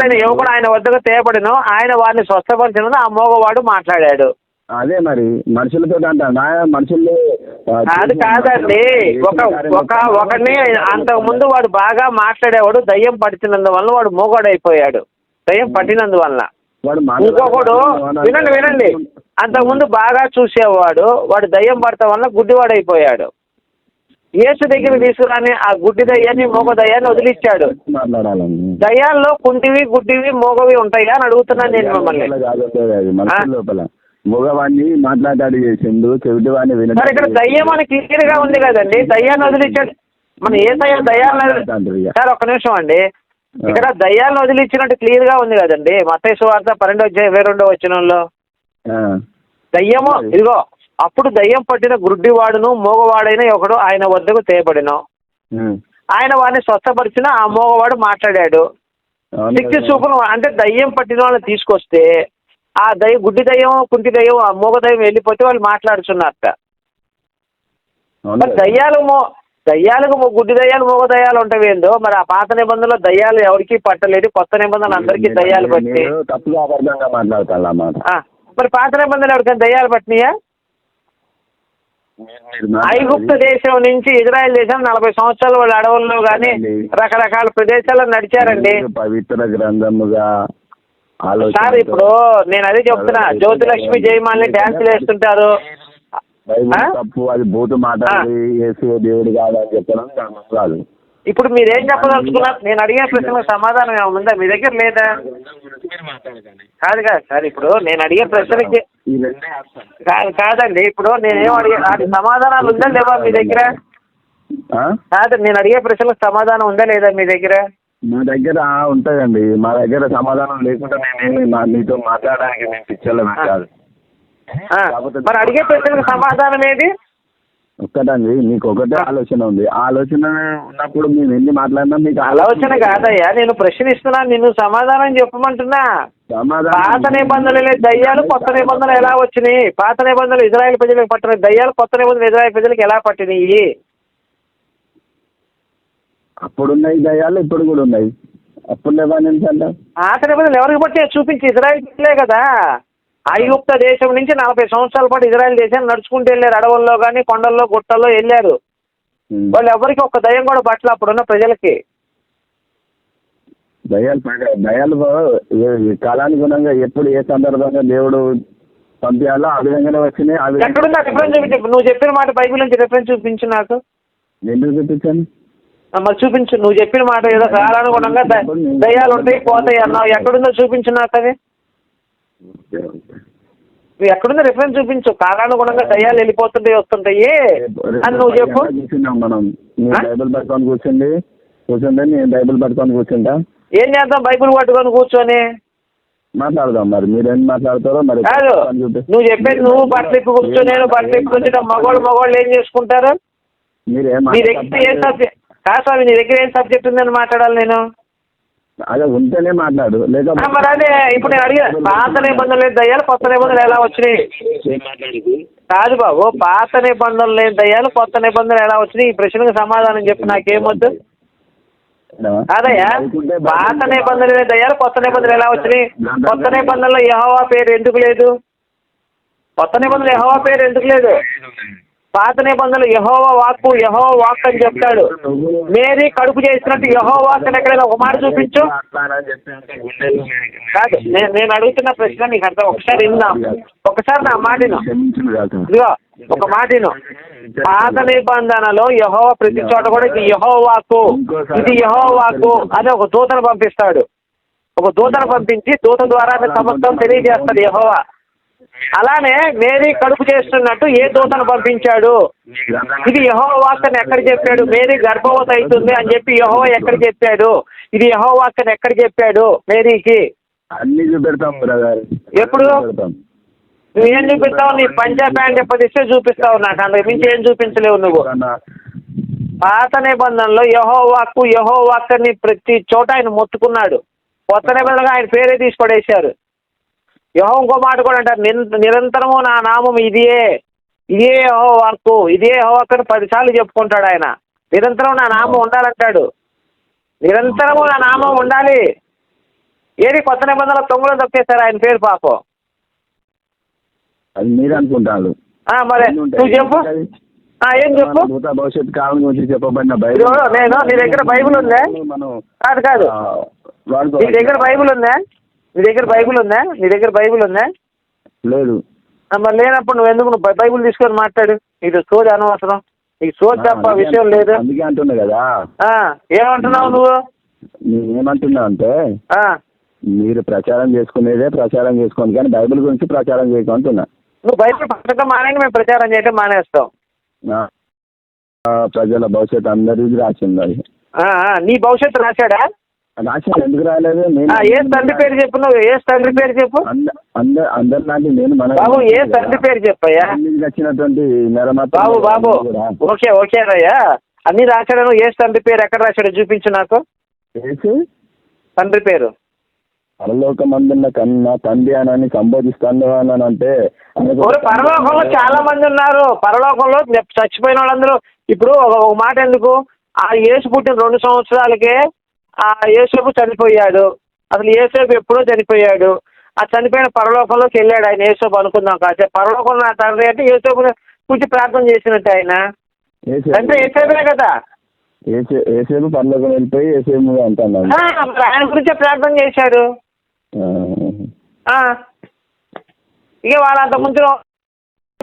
అయ్యుక్తైన యువకుడు ఆయన వద్దకు తేబడిను, ఆయన వారిని స్వస్థపరిచినను ఆ మోగవాడు మాట్లాడాడు. అదే మరి మనుషులతో అంట మనుషులు కాదండి. ఒకడిని అంతకు ముందు వాడు బాగా మాట్లాడేవాడు, దయ్యం పట్టినందువల్ల వాడు మోగోడైపోయాడు, దయ్యం పట్టినందువల్ల. ఇంకొకడు వినండి, అంతకుముందు బాగా చూసేవాడు, వాడు దయ్యం పడటం వల్ల గుడ్డివాడైపోయాడు. యేసు దగ్గర తీసుకురాని ఆ గుడ్డి దయ్యాన్ని మోగ దయ్యాన్ని వదిలిచ్చాడు. దయ్యాల్లో కుంటివి గుడ్డివి మోగవి ఉంటాయా అని అడుగుతున్నాను నేను మిమ్మల్ని. మగవాడిని మాట్లాడాడు చేసిండు, చెవిటి వాడిని విన. మరి ఇక్కడ దయ్యం అని క్లియర్ గా ఉంది కదండి, దయ్యాన్ని వదిలిచ్చాడు. మన ఏ దయ్యాలను సార్ ఒక్క నిమిషం అండి, ఇక్కడ దయ్యాలను వదిలిచ్చినట్టు క్లియర్ గా ఉంది కదండి. మత్తయి సువార్త 12:22 దయ్యము ఇదిగో అప్పుడు దయ్యం పట్టిన గుడ్డివాడును మోగవాడైన ఒకడు ఆయన వద్దకు తేబడిను, ఆయన వాడిని స్వస్థపరిచిన ఆ మోగవాడు మాట్లాడాడు. శక్తి చూపును అంటే దయ్యం పట్టిన వాళ్ళని తీసుకొస్తే ఆ గుడ్డి దయ్యం కుంటి దయ్యం ఆ మోగ దయ్యం వెళ్ళిపోతే వాళ్ళు మాట్లాడుతున్నారట. మరి దయ్యాలకు గుడ్డి దయ్యాలు మోగ దయ్యాలు ఉంటాయి ఏందో. మరి ఆ పాత నిబంధనలో దయ్యాలు ఎవరికి పట్టలేదు, కొత్త నిబంధనలు అందరికీ దయ్యాలు పట్టి. మరి పాత నిబంధనలు ఎవరికైనా దయ్యాలు పట్టినాయా? ఐగుప్తు దేశం నుంచి ఇజ్రాయెల్ దేశం 40 సంవత్సరాలు వాళ్ళు అడవుల్లో కానీ రకరకాల ప్రదేశాల్లో నడిచారండి. పవిత్ర గ్రంథముగా సార్ ఇప్పుడు నేను అదే చెప్తున్నా, జ్యోతిలక్ష్మి జయమాలిని డ్యాన్సులు వేస్తుంటారు. అది బూతు మాట్లాడి దేవుడు కాదని చెప్పడం కాదు. ఇప్పుడు మీరేం చెప్పదలుచుకున్నారు? నేను అడిగిన ప్రశ్నకు సమాధానం ఏమైనా ఉందా మీ దగ్గర? లేదా? కాదు సార్, ఇప్పుడు నేను అడిగే ప్రశ్నకి కాదండి, ఇప్పుడు నేనేం అడిగే సమాధానాలు ఉందా లేవా మీ దగ్గర? కాదు, నేను అడిగే ప్రశ్నలకు సమాధానం ఉందా లేదా మీ దగ్గర? మా దగ్గర ఉంటుందండి, మా దగ్గర సమాధానం లేకుండా నేనేమి మీతో మాట్లాడడానికి నేను పిచ్చోళ్ళమే కాదు. మరి అడిగే ప్రశ్నలకు సమాధానం ఏది? ఒక్కటండి, మీకు ఒకటే ఆలోచన ఉంది. ఆలోచన ఉన్నప్పుడు మేము ఎన్ని మాట్లాడినా మీకు ఆలోచన కాదయ్యా, నేను ప్రశ్నిస్తున్నా, నిన్ను సమాధానం చెప్పమంటున్నా. పాత నిబంధనలు దయ్యాలు కొత్త నిబంధనలు ఎలా వచ్చినాయి? పాత నిబంధనలు ఇజ్రాయెల్ ప్రజలకు పట్టిన దయ్యాలు కొత్త నిబంధనలు ఇజ్రాయెల్ ప్రజలకు ఎలా పట్టినాయి? అప్పుడున్నాయి దయ్యాలు, ఇప్పుడు కూడా ఉన్నాయి. అప్పుడు లేవని పాత నిబంధనలు ఎవరికి పట్టినా చూపించి, ఇజ్రాయెల్ ప్రజలే కదా. ఐగుప్త దేశం నుంచి 40 సంవత్సరాల పాటు ఇజ్రాయెల్ దేశాన్ని నడుచుకుంటూ వెళ్ళారు, అడవుల్లో కానీ కొండల్లో గుట్టల్లో వెళ్ళారు. వాళ్ళు ఎవరికి ఒక్క దయ్యం కూడా పట్ల అప్పుడున్న ప్రజలకి. దయాలు కాలానుగుణంగా ఎప్పుడు ఏ సందర్భంగా దేవుడు పంపించాలో ఆ విధంగానే వచ్చినాయి. ఎక్కడుందా రిఫరెన్స్ చూపించు, నువ్వు చెప్పిన మాట బైబిల్ నుంచి రిఫరెన్స్ చూపించు నాకు. ఎందుకు చూపించాను? మరి చూపించు, నువ్వు చెప్పిన మాట ఏదో కాలానుగుణంగా దయ్యాలు ఉంటాయి పోతాయి అన్నావు, ఎక్కడుందో చూపించు నాకు అది. నువ్వు ఎక్కడుందో రిఫరెన్స్ చూపించు, కాలానుగుణంగా దయ్యాలు వెళ్ళిపోతుంటాయి వస్తుంటాయి అని నువ్వు చెప్పు. మనం బైబిల్ పట్టుకొని కూర్చోండి, నేను బైబిల్ పట్టుకొని కూర్చుంటా. ఏం చేద్దాం బైబిల్ పట్టుకొని కూర్చొని? మాట్లాడదాం. మరి మీరేం మాట్లాడతారో మరి. కాదు, నువ్వు చెప్పేది నువ్వు బట్టలు ఇప్పు కూర్చో, నేను బట్టలు ఇప్పు కూర్చుంటా. మగవాళ్ళు ఏం చేసుకుంటారు? మీ దగ్గర ఏం సబ్జెక్ట్ కాదు స్వామి, నీ దగ్గర ఏం సబ్జెక్ట్ ఉందని మాట్లాడాలి నేను? అదే ఉంటేనే మాట్లాడు, లేదా మరి అదే ఇప్పుడు నేను అడిగా, పాత నిబంధనలు లేని దయ్యాలు కొత్త నిబంధనలు ఎలా వచ్చినాయి? కాదు బాబు, పాత నిబంధనలు లేని దయ్యాలు కొత్త నిబంధనలు ఎలా వచ్చినాయి? ఈ ప్రశ్నకు సమాధానం చెప్పు, నాకేమొద్దు. అదయ్యా, పాత నిబంధనలు లేని దయ్యాలు కొత్త నిబంధనలు ఎలా వచ్చినాయి? కొత్త నిబంధనలో యెహోవా పేరు ఎందుకు లేదు? కొత్త నిబంధనలు యెహోవా పేరు ఎందుకు లేదు? పాత నిబంధనలు యెహోవా వాక్ అని చెప్తాడు. మేరీ కడుపు చేసినట్టు యెహోవా వాక్ అని ఎక్కడైనా ఒక మాట చూపించు. కాదు, నేను అడుగుతున్న ప్రశ్న నీకు అర్థం. ఒకసారి ఒకసారి నా మాటను ఇదిగో, ఒక మాటను. పాత నిబంధనలో యెహోవా ప్రతి చోట కూడా ఇది యెహోవా వాక్కు అని ఒక దూతను పంపిస్తాడు. ఒక దూతను పంపించి దూత ద్వారా సమస్తం తెలియజేస్తాడు యెహోవా. అలానే మేరీ కడుపు చేస్తున్నట్టు ఏ దూతను పంపించాడు? ఇది యెహోవా వాక్ అని ఎక్కడ చెప్పాడు? మేరీ గర్భవతి అవుతుంది అని చెప్పి యెహోవా ఎక్కడ చెప్పాడు? ఇది యెహోవా వాక్ అని ఎక్కడ చెప్పాడు మేరీకి? అన్ని చూపెడతాం బ్రదర్. ఎప్పుడు నువ్వేం చూపిస్తావు? నీ పంజా ప్యాంట్ ఎప్పటిస్తే చూపిస్తావు, నాకు అంతకు మించి ఏం చూపించలేవు నువ్వు. పాత నిబంధనలో యెహోవా వాక్ అని ప్రతి చోట ఆయన మొత్తుకున్నాడు. కొత్త నిబంధనగా ఆయన పేరే తీసి పడేశారు. యెహోవా ఇంకో మాట కూడా అంటారు, నిరంతరము నా నామం ఇదే యెహోవా వాక్కు, ఇదే యెహోవా వాక్కు అని 10 సార్లు చెప్పుకుంటాడు ఆయన. నిరంతరం నా నామం ఉండాలంటాడు. నిరంతరము నా నామం ఉండాలి. ఏది కొత్త నిబంధనలు తొంగలో దొక్కేశారు ఆయన పేరు పాపం. అది మీరు అనుకుంటారు. మరి నువ్వు చెప్పు, ఏం చెప్పు. భవిష్యత్తు కాలం గురించి చెప్పబడిన నేను నీ దగ్గర బైబిల్ ఉందా? కాదు నీ దగ్గర బైబిల్ ఉందా? నీ దగ్గర బైబిల్ ఉందా? నీ దగ్గర బైబిల్ ఉందా? లేదు. మరి లేనప్పుడు నువ్వు ఎందుకు బైబిల్ తీసుకొని మాట్లాడు? ఇది సోది అనవసరం, నీకు సోది తప్ప విషయం లేదు. అందుకే అంటున్నా కదా. ఏమంటున్నావు నువ్వు? నేనేమంటున్నా అంటే మీరు ప్రచారం చేసుకునేదే ప్రచారం చేసుకోండి, కానీ బైబిల్ గురించి ప్రచారం చేయకుంటున్నా. నువ్వు బైబిల్ పుస్తకం మానేయండి, మేము ప్రచారం చేయడం మానేస్తాం. ప్రజల భవిష్యత్తు అందరిది రాసింది. అది నీ భవిష్యత్తు రాశాడా? రాశాడు, ఎందుకు రాలేదు? ఏ తండ్రి పేరు చెప్పు, నువ్వు ఏ తండ్రి పేరు చెప్పు. అందరిలాంటి నేను మన బాబు ఏ తండ్రి పేరు చెప్పయ్యా? వచ్చినటువంటి బాబు ఓకే రయ్యా, అన్ని రాశాడు. నువ్వు ఏ తండ్రి పేరు ఎక్కడ రాశాడో చూపించు నాకు. తండ్రి పేరు పరలోకమందున్న కన్నా తండ్రి అని సంబోధిస్తాను అని అంటే, పరలోకంలో చాలా మంది ఉన్నారు. పరలోకంలో చచ్చిపోయిన వాళ్ళందరూ ఇప్పుడు ఒక మాట ఎందుకు, ఆ యేసు పుట్టిన 2 సంవత్సరాలకే ఆ యేసేపు చనిపోయాడు. అసలు యేసేపు ఎప్పుడో చనిపోయాడు. ఆ చనిపోయిన పరలోకంలోకి వెళ్ళాడు ఆయన యేసేపు అనుకుందాం. కాదు పరలోకంలో నా తండ్రి అంటే యేసేపు కూర్చి ప్రార్థన చేసినట్టు ఆయన అంటే యేసేపే కదా. యేసేపు పరలోకం వెళ్ళిపోయి యేసేపు అంటాను, ఆయన గురించే ప్రార్థన చేశాడు. ఇక వాళ్ళు అంత ముందు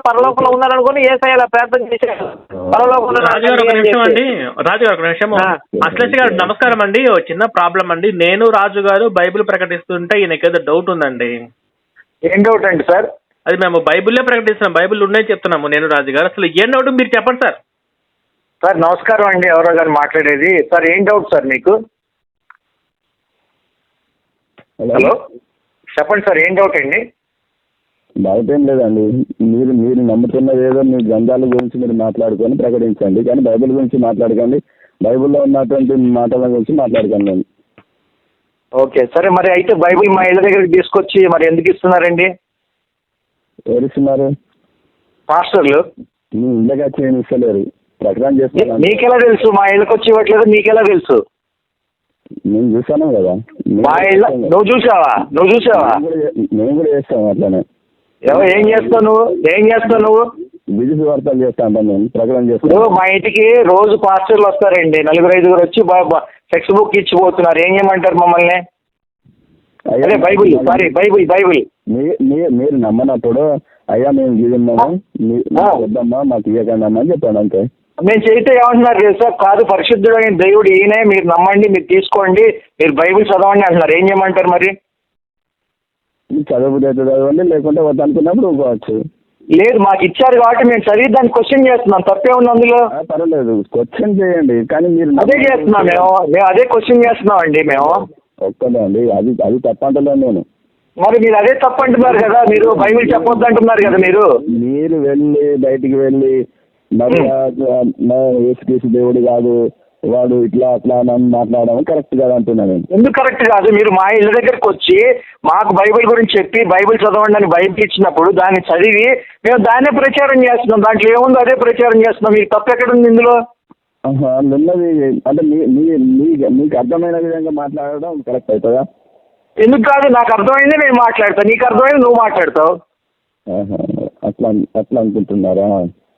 పరలోకంలో ఉన్నారనుకుని యేసయ్య ప్రార్థన చేశాడు. పరలోకంలో రాజుగారు ఒక నిమిషం. అశ్లేష గారు నమస్కారం అండి. ఓ చిన్న ప్రాబ్లం అండి. నేను రాజు గారు బైబిల్ ప్రకటిస్తుంటే ఈయనకేదో డౌట్ ఉందండి. ఏం డౌట్ అండి సార్? అది మేము బైబిల్లే ప్రకటిస్తున్నాం, బైబిల్ ఉన్నాయి చెప్తున్నాము. నేను రాజు గారు అసలు ఏం డౌట్ మీరు చెప్పండి సార్. సార్ నమస్కారం అండి, ఎవరో గారు మాట్లాడేది. సార్ ఏం డౌట్ సార్ మీకు? హలో చెప్పండి సార్, ఏం డౌట్ అండి? డౌట్ ఏం లేదండి. మీరు నమ్ముతున్నది ఏదో మీ గ్రంథాల గురించి మీరు మాట్లాడుకొని ప్రకటించండి, కానీ బైబిల్ గురించి మాట్లాడకండి. బైబిల్లో ఉన్నటువంటి మాటల గురించి మాట్లాడకండి. ఓకే సరే, మరి అయితే బైబిల్ మా ఇళ్ళ దగ్గరికి తీసుకొచ్చి మరి ఎందుకు ఇస్తున్నారండి? ఎవరు ఇస్తున్నారు? పాస్టర్లు. మీ ఇళ్ళకి వచ్చి ఏమి ఇస్తలేరు, ప్రకటన చేస్తున్నారు. మీకెలా తెలుసు? మా ఇళ్ళకి వచ్చి ఇవ్వట్లేదు మీకెలా తెలుసు? నేను చూసాను కదా. మా ఇళ్ళ నువ్వు చూసావా? మేము కూడా చేస్తాం అట్లానే. ఏం చేస్తావు నువ్వు? బిజినెస్ వార్తలు చేస్తాను, నేను ప్రకటన చేస్తాను. మా ఇంటికి రోజు పాస్టర్లు వస్తారండి, 4-5 వచ్చి టెక్స్ట్ బుక్ ఇచ్చిపోతున్నారు. ఏం చేయమంటారు మమ్మల్ని? అదే బైబిల్, సారీ బైబిల్. మీరు నమ్మనప్పుడు అయ్యా మేము గీదున్నాము వద్దమ్మా మాకు ఇవ్వకండి అని చెప్పాను అంతే. మేము చేస్తే ఏమంటున్నారు తెలుసా? కాదు పరిశుద్ధుడైన దేవుడు ఈయనే, మీరు నమ్మండి, మీరు తీసుకోండి, మీరు బైబిల్ చదవండి అంటున్నారు. ఏం చేయమంటారు మరి? చదువు చదవండి, లేకుంటే వద్దనుకున్నప్పుడు ఊరుకోవచ్చు. లేదు, మాకు ఇచ్చారు కాబట్టి మేము చదివి దాన్ని క్వశ్చన్ చేస్తున్నాం. తప్పే ఉంది అందులో? పర్వాలేదు, క్వశ్చన్ చేయండి, కానీ మీరు అదే చేస్తున్నాం. మేము అదే క్వశ్చన్ చేస్తున్నాం అండి. మేము ఒక్కదే అండి, అది తప్పంటలేదు నేను. మరి మీరు అదే తప్పంటున్నారు కదా, మీరు బైబిల్ చెప్పొద్దు అంటున్నారు కదా. మీరు వెళ్ళి బయటికి వెళ్ళి మరి యేసుక్రీస్తు దేవుడు కాదు, వాడు ఇట్లా అట్లా అని మాట్లాడడం కరెక్ట్ కాదు అంటున్నాను. ఎందుకు కరెక్ట్ కాదు? మీరు మా ఇళ్ళ దగ్గరకు వచ్చి మాకు బైబిల్ గురించి చెప్పి బైబిల్ చదవండి అని బైబిల్ ఇచ్చినప్పుడు దాన్ని చదివి మేము దాన్నే ప్రచారం చేస్తున్నాం. దాంట్లో ఏముందో అదే ప్రచారం చేస్తున్నాం. మీకు తప్పు ఎక్కడ ఉంది ఇందులో? ఉన్నది అంటే మీకు అర్థమైన విధంగా మాట్లాడడం కరెక్ట్ అవుతుందా? ఎందుకు కాదు? నాకు అర్థమైంది నేను మాట్లాడతాను, నీకు అర్థమైంది నువ్వు మాట్లాడతావు. అట్లా అనుకుంటున్నారా?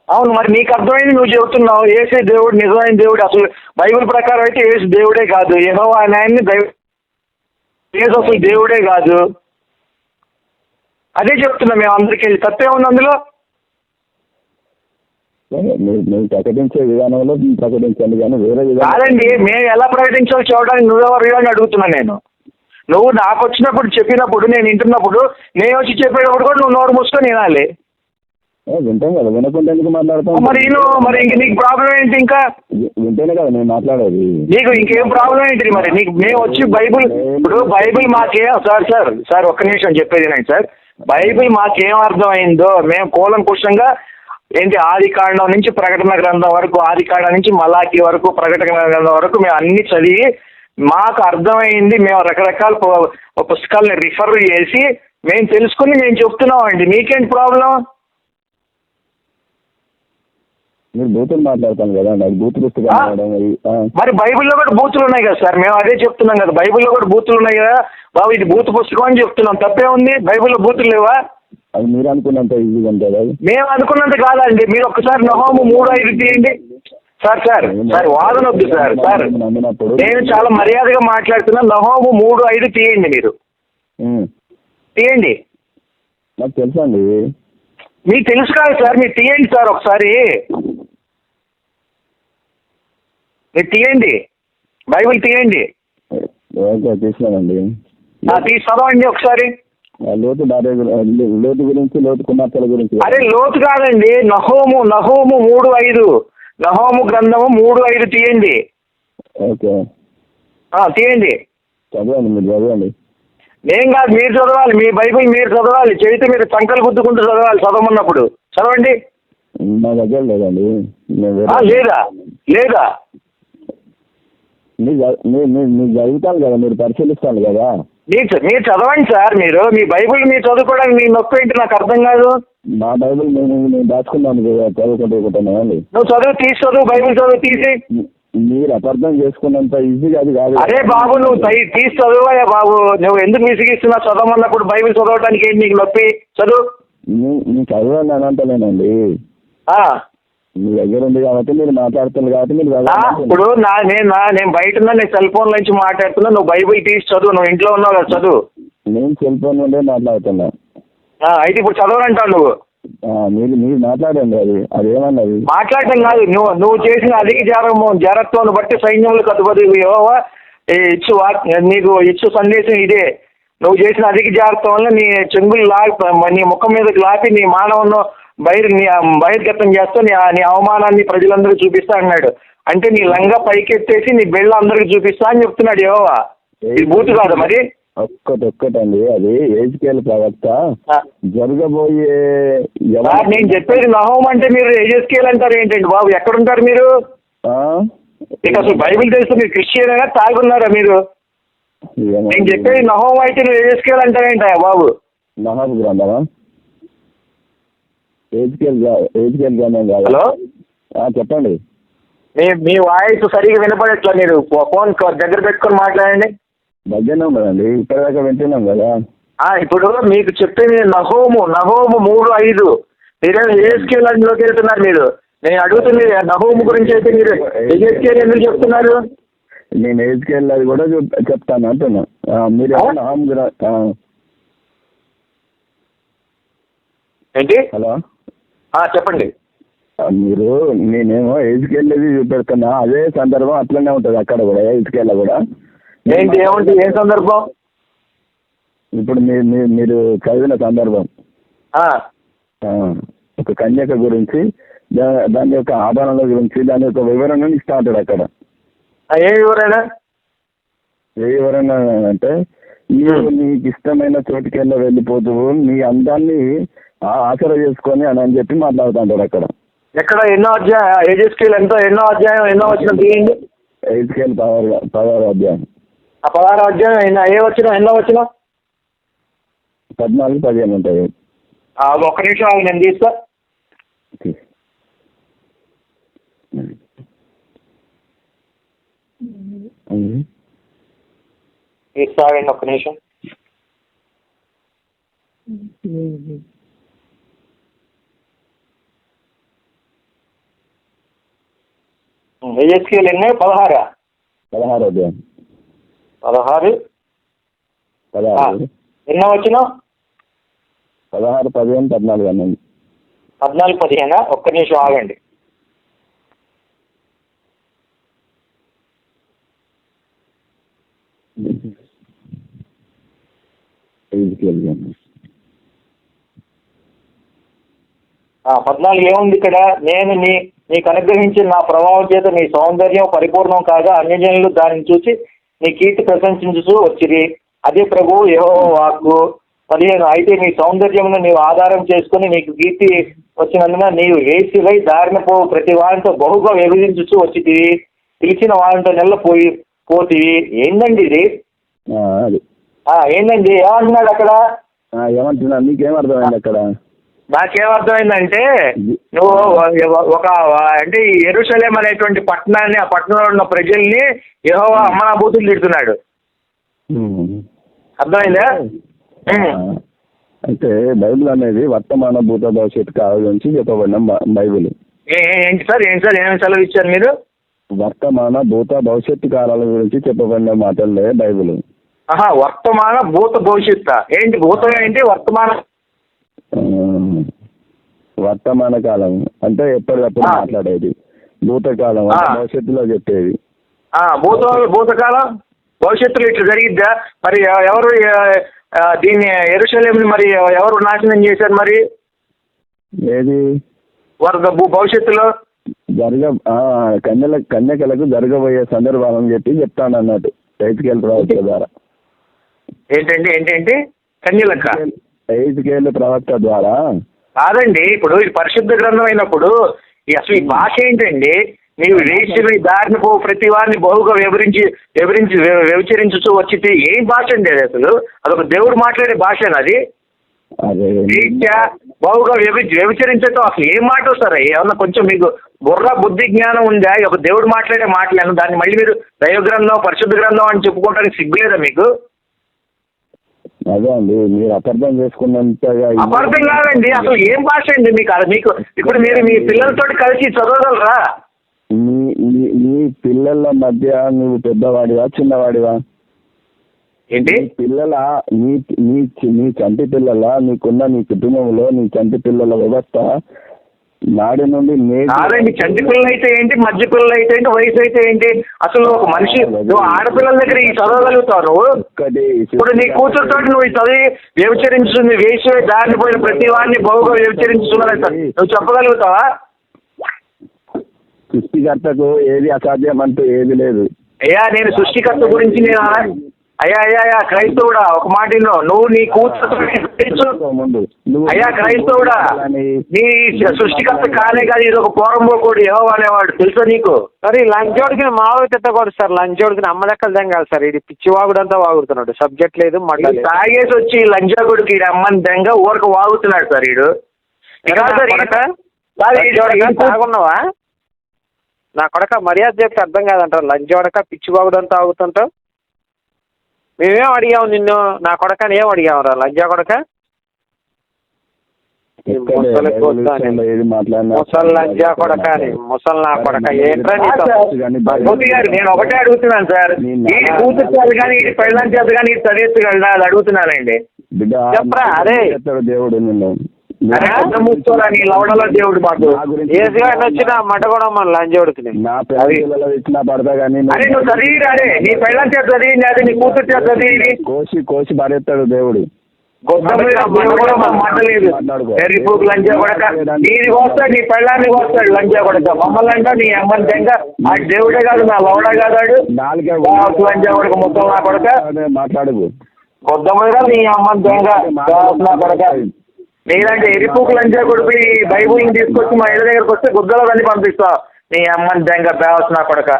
అవును, మరి నీకు అర్థమైంది నువ్వు చెబుతున్నావు. యేసే దేవుడు నిజమైన దేవుడు. అసలు బైబిల్ ప్రకారం అయితే యేసు దేవుడే కాదు, యెహోవా ఆయన్ని యేసు అసలు దేవుడే కాదు. అదే చెప్తున్నాం మేము అందరికీ. తప్పే ఉంది అందులో? మీరు ప్రకటించే విధానంలో ప్రకటించండి, కానీ వేరే విధానం కాదండి. మేము ఎలా ప్రకటించాలో చూడడానికి నువ్వెవరు అని అడుగుతున్నా నేను. నువ్వు నాకు వచ్చినప్పుడు చెప్పినప్పుడు నేను వింటున్నప్పుడు, నేను వచ్చి చెప్పేటప్పుడు కూడా నువ్వు నోరు మూసుకొని వినాలి. వింటాం కదా, వినకుండా ఎందుకు మాట్లాడతాం? మరి ఇంక నీకు ప్రాబ్లం ఏంటి? ఇంకా వింటేనే కదా నేను మాట్లాడేది. నీకు ఇంకేం ప్రాబ్లం ఏంటి? మరి నీకు మేము వచ్చి ఇప్పుడు బైబిల్ మాకేం సార్ ఒక్క నిమిషం చెప్పేది నేను సార్. బైబిల్ మాకేం అర్థమైందో మేము కూలంకుషంగా ఏంటి ఆది కాండం నుంచి ప్రకటన గ్రంథం వరకు, ఆది కాండం నుంచి మలాకి వరకు, ప్రకటన గ్రంథం వరకు మేము అన్ని చదివి మాకు అర్థమైంది. మేము రకరకాల పుస్తకాలని రిఫర్ చేసి మేము తెలుసుకుని మేము చెప్తున్నాం అండి. మీకేంటి ప్రాబ్లం? మీరు బూతులు మాట్లాడతాను కదా నాకు బూతులు వస్తుంది మరి బైబిల్లో కూడా బూతులు ఉన్నాయి కదా సార్, మేము అదే చెప్తున్నాం కదా, బైబిల్లో కూడా బూతులు ఉన్నాయి కదా బాబు, ఇది బూతు పుస్తకం అని చెప్తున్నాం, తప్పే ఉంది? బైబిల్లో బూతులు లేవా? అది మీరు అనుకున్నంత ఈజీగా ఉంటుంది అది. మేము అనుకున్నంత కాదండి. మీరు ఒక్కసారి నహూము 3:5 తీయండి సార్. సార్ సార్ వాదన వద్దు సార్. సార్ నేను చాలా మర్యాదగా మాట్లాడుతున్నా. నహూము 3:5 తీయండి, మీరు తీయండి. నాకు తెలుసండి. మీకు తెలుసు కాదు సార్, మీరు తీయండి సార్ ఒకసారి, మీరు తీయండి, బైబిల్ తీయండి. ఓకే తీసినానండి. తీసి చదవండి ఒకసారి. లోతు భార్య లోతు గురించి, లోతు కుమార్తెల గురించి. అరే లోతు కాదండి, నహూము 3:5, నహూము గ్రంథము 3:5 తీయండి. ఓకే తీయండి. చదవండి, మీరు చదవండి. నేను కాదు, మీరు చదవాలి. మీ బైబిల్ మీరు చదవాలి. చేతి మీరు చంకలు గుద్దుకుంటూ చదవాలి చదవమన్నప్పుడు. చదవండి. నా దగ్గర లేదండి. లేదా లేదా మీకు చదువుతాను కదా, మీరు పరిశీలిస్తాను కదా. మీరు చదవండి సార్. మీరు మీ బైబిల్ మీరు చదువుకోవడానికి మీ నొప్పి ఏంటి నాకు అర్థం కాదు. మా బైబిల్ నేను దాచుకున్నాను చదువుకుంటున్నానండి. నువ్వు తీసి చదువు, బైబిల్ చదువు తీసి. మీరు అపార్థం చేసుకున్నంత ఈజీగా అది కాదు. అరే బాబు నువ్వు తీసి చదువుయా బాబు. నువ్వు ఎందుకు విసిగిస్తున్నావు? చదవమన్నప్పుడు బైబిల్ చదవడానికి ఏంటి నీకు నొప్పి? చదువు. నేను చదవాలి అని అంటలేనండి. మీ దగ్గర ఉంది కాబట్టి మీరు మాట్లాడుతున్నారు కాబట్టి మీరు ఇప్పుడు నేను బయట ఉన్నా, నేను సెల్ ఫోన్ నుంచి మాట్లాడుతున్నా. నువ్వు బైబిల్ తీసి చదువు. నువ్వు ఇంట్లో ఉన్నావు కదా, చదువు. నేను సెల్ ఫోన్ నుండే మాట్లాడుతున్నా. అయితే ఇప్పుడు చదవనంటావు నువ్వు. మీరు మాట్లాడండి. అదేమన్నది మాట్లాడటం కాదు. నువ్వు చేసిన అధిక జారత్వాన్ని బట్టి సైన్యములకు అధిపతి యెహోవా నీకు ఇచ్చు సందేశం ఇదే. నువ్వు చేసిన అధిక జారత్వం వల్ల నీ చెంగులు నీ ముఖం మీదకి లాపి నీ మానవును బహిర్గతం చేస్తూ నీ అవమానాన్ని ప్రజలందరూ చూపిస్తా అన్నాడు. అంటే నీ లంగా పైకెత్తేసి నీ బెళ్ళ అందరికి చూపిస్తా అని చెప్తున్నాడు యెహోవా. ఇది బూతు కాదు మరి? ఒక్కటండి, అది ఎహెజ్కేలు ప్రవక్త జరగబోయే. నేను చెప్పేది నహూము అంటే మీరు ఎహెజ్కేలు అంటారు ఏంటండి బాబు? ఎక్కడుంటారు మీరు? మీకు అసలు బైబిల్ తెలుసు? మీరు క్రిస్టియన్ అయినా తాగున్నారా మీరు? నేను చెప్పేది నహూము అయితే నువ్వు ఎహెజ్కేలు అంటారేంటా బాబు? నహూము గ్రంథమా? ఎహెజ్కేలు గ్రంథం కాదు. హలో చెప్పండి. మీ వాయిస్ సరిగా వినపడట్లా. మీరు ఫోన్ దగ్గర పెట్టుకొని మాట్లాడండి. దగ్గరనే ఉన్నదండి, ఇప్పటిదాకా వింటున్నాం కదా. ఇప్పుడు మీకు చెప్పింది నహూము 3:5. మీరేమో ఎహెజ్కేలు లోకి వెళ్తున్నారు మీరు. నేను అడుగుతుంది నహూము గురించి అయితే మీరు ఎహెజ్కేలు ఎందుకు చెప్తున్నారు? నేను ఎహెజ్కేలు అది కూడా చెప్తాను అంటున్నా. మీరు ఏంటి? హలో చెప్పండి. మీరు నేనేమో ఎహెజ్కేలు చూపెడుతున్నా. అదే సందర్భం అట్లనే ఉంటుంది అక్కడ కూడా, ఎహెజ్కేల్లో కూడా. ఏంటి ఏముంది? ఏ సందర్భం? ఇప్పుడు మీరు చదివిన సందర్భం ఒక కన్యక గురించి, దాని యొక్క ఆభరణల గురించి, దాని యొక్క వివరణ ఇస్తా ఉంటాడు అక్కడ. ఏ వివరణ? అంటే నీకు ఇష్టమైన చోటుకెళ్ళ వెళ్ళిపోతువు, నీ అందాన్ని ఆసరా చేసుకొని అని చెప్పి మాట్లాడుతూ ఉంటాడు అక్కడ. ఎక్కడ? ఎన్నో అధ్యాయం? ఎహెజ్కేలు ఎన్నో అధ్యాయం ఎన్నో వచ్చిన తీయండి. ఎహెజ్కేలు 16వ అధ్యాయం. 16వ అధ్యాయం ఎన్నో వచ్చిన? 14-15 ఉంటాయి. ఒక్క నిమిషం ఆగి, నేను తీస్తా. తీస్తాగండి ఒక్క నిమిషం. ఎహెజ్కేలు ఎన్నో? 16 అధ్యాయం. 16 ఎన్నో వచ్చిన? 16, 15, 14 అనండి. 14, 15. ఒక్క నిమిషం ఆగండి. ఆ 14 ఏముంది ఇక్కడ? నేను నీకు అనుగ్రహించిన నా ప్రభావం చేత నీ సౌందర్యం పరిపూర్ణం కాగా అన్యజనులు దానిని చూసి నీ కీర్తి ప్రశంసించుతూ వచ్చిరి. అదే ప్రభువు యెహోవా వాక్కు. 15 అయితే నీ సౌందర్యమును నీవు ఆధారం చేసుకుని నీకు కీర్తి వచ్చినందున నీవు వేసివై దారిన పో ప్రతి వారితో బహుగా విభజించుతూ వచ్చితివి. పిలిచిన వారితో పోతివి. ఏందండి ఇది? ఏందండి? ఏమంటున్నాడు అక్కడ? ఏమంటున్నా? మీకేం అర్థమైంది అక్కడ? నాకేమర్థమైందంటే నువ్వు ఒక అంటే యెరూషలేం అనేటువంటి పట్టణాన్ని, ఆ పట్టణంలో ఉన్న ప్రజల్ని యెహోవా అమ్మనాబూతులు తిడుతున్నాడు. అర్థమైందా? అయితే బైబిల్ అనేది వర్తమాన భూత భవిష్యత్తు కాలం గురించి చెప్పబడిన బైబిల్. ఏంటి సార్ ఏమేమి సెలవు ఇచ్చారు మీరు? వర్తమాన భూత భవిష్యత్తు కాలాల గురించి చెప్పబడిన మాటలే బైబిల్. వర్తమాన భూత భవిష్యత్తు ఏంటి? భూతం ఏంటి? వర్తమాన కాలం అంటే ఎప్పటికప్పుడు మాట్లాడేది. భూతకాలం భవిష్యత్తులో చెప్పేది. భూతకాలం భవిష్యత్తులో ఇట్లా జరిగిద్దా? మరి ఎవరు దీన్ని యెరూషలేంని మరి ఎవరు నాశనం చేశారు? మరి ఏది భవిష్యత్తులో కన్యకలకు జరగబోయే సందర్భాలను చెప్తాను అన్నట్టు ఎహెజ్కేలు ప్రవక్త ద్వారా. ఏంటి కన్యలక? ఎహెజ్కేలు ప్రవక్త ద్వారా కాదండి. ఇప్పుడు ఇది పరిశుద్ధ గ్రంథం అయినప్పుడు అసలు ఈ భాష ఏంటండి? నీవు వేసిన దారిని ప్రతి వారిని బహుగా వ్యవచరించుతూ వచ్చితే ఏం భాష అండి అది? అసలు అదొక దేవుడు మాట్లాడే భాషనా అది? బహుగా వ్యవచరించడం అసలు ఏం మాట వస్తారా? ఏమన్నా కొంచెం మీకు బుద్ధి జ్ఞానం ఉందా? ఒక దేవుడు మాట్లాడే మాటలను దాన్ని మళ్ళీ మీరు దైవ గ్రంథం, పరిశుద్ధ గ్రంథం అని చెప్పుకోవడానికి సిగ్గులేదా మీకు? అదే అండి, మీరు అపార్థం చేసుకున్నంతగా. అపార్థం కాదండి, అసలు ఏం భాష అండి మీకు? ఇప్పుడు మీరు మీ పిల్లలతో కలిసి చదవగలరా? నీ పిల్లల మధ్య నువ్వు పెద్దవాడివా చిన్నవాడివా? ఏంటి పిల్లల నీ చంటి పిల్లల నీకున్న నీ కుటుంబంలో నీ చంటి పిల్లల వ్యవస్థ నాడి నుండి కాదండి. చంటి పిల్లలు అయితే ఏంటి, మధ్య పిల్లలు అయితే ఏంటి, వయసు అయితే ఏంటి? అసలు ఒక మనిషి నువ్వు ఆడపిల్లల దగ్గర ఈ చదవగలుగుతావు నువ్వు? ఇప్పుడు నీ కూతురుతో నువ్వు ఈ చదివి వ్యవచరించుతుంది, వేసి దారిని పోయిన ప్రతి వాడిని బహుగా వ్యవచరించుతున్నారు నువ్వు చెప్పగలుగుతావా? సృష్టికర్తకు ఏది అసాధ్యం అంటూ ఏది లేదు. అయ్యా నేను సృష్టికర్త గురించి అయ్యా క్రైస్తవుడా ఒక మాట నువ్వు నీ కూతురు అయ్యా క్రైస్తవుడా నీ సృష్టికర్త కానే కాదు, ఇది ఒక పోరంబోకోడు యెహోవా అనేవాడు తెలుసా నీకు? సరే లంచోడికి మామూలు తిట్టకూడదు సార్. లంచోడికి అమ్మలెక్కలు దెంగాలి సార్. ఇది పిచ్చివాగుడంతా వాగుతున్నాడు, సబ్జెక్ట్ లేదు మళ్ళీ తాగేసి వచ్చి లంచాగుడికి అమ్మని దెంగ ఊరకు వాగుతున్నాడు సార్ వీడు. తాగున్నావా నా కొడక? మర్యాద చెప్తే అర్థం కాదంటారు. లంచోడక పిచ్చివాగుడంతా ఆగుతుంటావు. మేమేం అడిగాము నిన్ను? నా కొడకని ఏం అడిగాము రా లంజా కొడక? ముసలి లంజా కొడక అని ముసలి నా కొడక ఏంట్రా నీతో? నేను ఒకటే అడుగుతున్నాను సార్, ఈ కూతురు చేత కానీ ఈ పెళ్ళం చేత కానీ చదివించగలరా అది అడుగుతున్నానండి. చెప్పరా? అరే దేవుడు నిన్ను నీ లవడలో దేవుడు మాకు ఏసుగాడిని వచ్చిన మటగొడం మన లంజోడికి ఇచ్చిన పడతా కానీ అరే నువ్వు చదివిరాడే నీ పెళ్ళం చేత చదివింది అది నీ కూతురు చేత చదివి కోసి పారేస్తాడు దేవుడు. మాటలేదు లంజా కొడక. నీది కోస్తాడు, నీ పెళ్ళాన్ని కోస్తాడు లంజా కొడక. మమ్మల్ని అంటా నీ అమ్మని తెంగ ఆ దేవుడే కాదు నా లవడా కాదాడు లంజా కొడక మొత్తం నా కొడక మాట్లాడదు. కొద్దముగా నీ అమ్మని తెంగ నా కొడక. లేదంటే ఎరిపూకు లంచా కొడుకు ఈ బైబుల్ని తీసుకొచ్చి మా ఇళ్ళ దగ్గరకు వస్తే గుద్దలో కానీ పంపిస్తావు నీ అమ్మని దెంగ బేవస్ నా కొడక.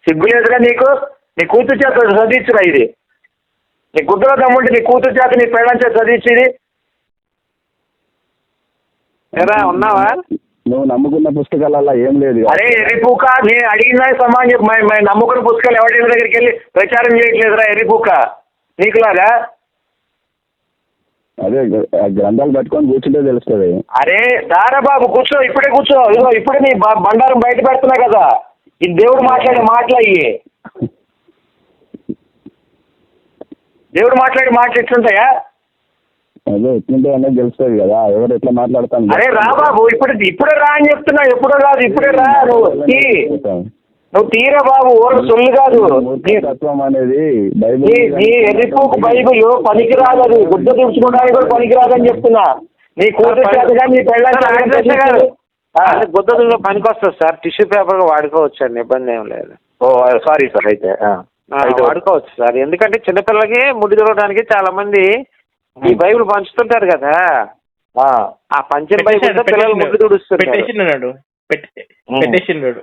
సిగ్గులేదుగా నీకు? నీ కూతురు చేత చదివించురా ఇది. నీ గుద్దలో దమ్ముంటే నీ కూతురు చేత నీ పెళ్ళం చేత చదివించేది. ఎరా ఉన్నావా? నువ్వు నమ్ముకున్న పుస్తకాలలో ఏం లేదు. అరే ఎరిపూక నేను అడిగిన సమానం చెప్పు. నమ్ముకున్న పుస్తకాలు ఎవరి దగ్గరికి వెళ్ళి ప్రచారం చేయట్లేదురా ఎరిపూక నీకులాగా. అదే గ్రంథాలు పట్టుకొని కూర్చుంటే తెలుస్తుంది. అరే దారా బాబు కూర్చో, ఇప్పుడే కూర్చో. ఇదిగో ఇప్పుడే నీ బండారం బయట పెడుతున్నా కదా. ఇది దేవుడు మాట్లాడే మాటలు అయ్యి. దేవుడు మాట్లాడే మాటలు ఎట్లుంటాయా? అదే ఎట్లుంటాయి అనేది తెలుస్తుంది కదా, ఎవరు ఎట్లా మాట్లాడతాను. అరే రా బాబు ఇప్పుడే రా అని చెప్తున్నా. ఎప్పుడో కాదు, ఇప్పుడే రా. నువ్వు తీరా బాబు ఊరు సొల్లు కాదు. తత్వం అనేది నీ ఎర్రిపూకు బైబుల్ పనికిరాదు, అది గుడ్డ తుడుచుకోవడానికి కూడా పనికిరాదని చెప్తున్నా. నీ కూతురు చేతగా నీ పెళ్ళాలి గుద్ద పనికి వస్తుంది సార్. టిష్యూ పేపర్ గా వాడుకోవచ్చు అండి, ఇబ్బంది ఏం లేదు. ఓ సారీ సార్. అయితే వాడుకోవచ్చు సార్. ఎందుకంటే చిన్నపిల్లలకి ముడి దొరకడానికి చాలా మంది ఈ బైబుల్ పంచుతుంటారు కదా. ఆ పంచిన బైబుల్ పిల్లలు ముడి తుడుస్తారు. పెట్టేసినాడు